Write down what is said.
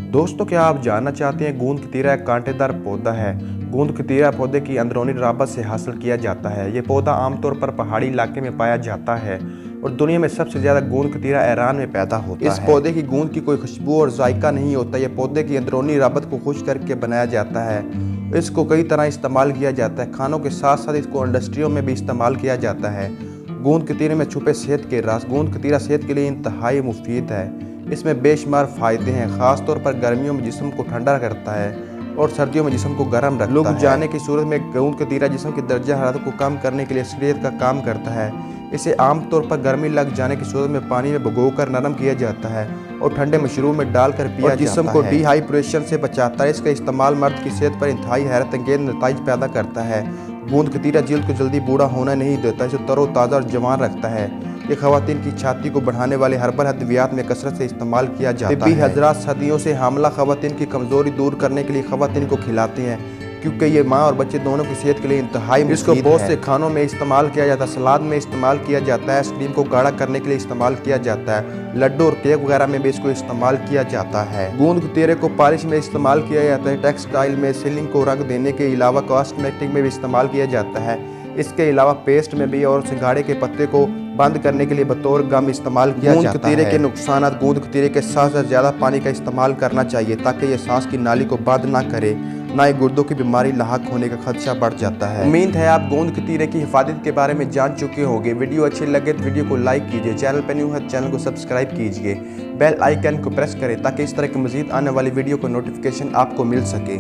दोस्तों, क्या आप जानना चाहते हैं गूंद कतीरा एक कांटेदार पौधा है। गूंद कतीरा पौधे की अंदरूनी राबत से हासिल किया जाता है। ये पौधा आमतौर पर पहाड़ी इलाके में पाया जाता है और दुनिया में सबसे ज़्यादा गूंद कतीरा ईरान में पैदा होता है। इस पौधे की गूंद की कोई खुशबू और जायका नहीं होता। यह पौधे की अंदरूनी राबत को खुश करके बनाया जाता है। इसको कई तरह इस्तेमाल किया जाता है। खानों के साथ साथ इसको इंडस्ट्रियों में भी इस्तेमाल किया जाता है। गूंद कतीरे में छुपे सेहत के राज। गूंद कतीरा सेहत के लिए इंतहाई मुफीद है। इसमें बेशुमार फ़ायदे हैं। ख़ास तौर पर गर्मियों में जिस्म को ठंडा करता है और सर्दियों में जिस्म को गर्म रखता है। लोग जाने की सूरत में गूंद कतीरा जिस्म की दर्जा हरारत को कम करने के लिए असलियत का काम करता है। इसे आमतौर पर गर्मी लग जाने की सूरत में पानी में भिगोकर नरम किया जाता है और ठंडे मशरूब में डालकर पिया जाता है। जिस्म को डिहाइड्रेशन से बचाता है। इसका इस्तेमाल मर्द की सेहत पर इंतहाई हैरत अंगेज नताइज पैदा करता है। गूंद कतीरा जिल्द को जल्दी बूढ़ा होना नहीं देता। इसे तरोताज़ा और जवान रखता है। ये ख़वातीन की छाती को बढ़ाने वाले हर्बल अद्वियात में कसरत से इस्तेमाल किया जाता है। हज़रात सदियों से हामला ख़वातीन की कमज़ोरी दूर करने के लिए ख़वातीन को खिलाते हैं, क्योंकि ये माँ और बच्चे दोनों की सेहत के लिए इंतहाई मुफीद है। इसको बहुत से खानों में इस्तेमाल किया जाता है। सलाद में इस्तेमाल किया जाता है। आइसक्रीम को गाढ़ा करने के लिए इस्तेमाल किया जाता है। लड्डू और केक वगैरह में भी इसको इस्तेमाल किया जाता है। गूंद कतीरे को पॉलिश में इस्तेमाल किया जाता है। टेक्सटाइल में सीलिंग को रंग देने के अलावा कॉस्मेटिक में भी इस्तेमाल किया जाता है। इसके अलावा पेस्ट में भी और सिंघाड़े के पत्ते को बंद करने के लिए बतौर गम इस्तेमाल किया जाता है। गूंद कतीरे के नुकसान। गूंद कतीरे के साथ साथ ज़्यादा पानी का इस्तेमाल करना चाहिए ताकि ये सांस की नाली को बंद ना करे, ना ही गुर्दों की बीमारी लाहक होने का खदशा बढ़ जाता है। उम्मीद है आप गूंद कतीरे की हिफाजत के बारे में जान चुके होंगे। वीडियो अच्छी लगे तो वीडियो को लाइक कीजिए। चैनल पर न्यू है तो चैनल को सब्सक्राइब कीजिए। बेल आइकन को प्रेस करें ताकि इस तरह की मज़ीद आने वाली वीडियो को नोटिफिकेशन आपको मिल सके।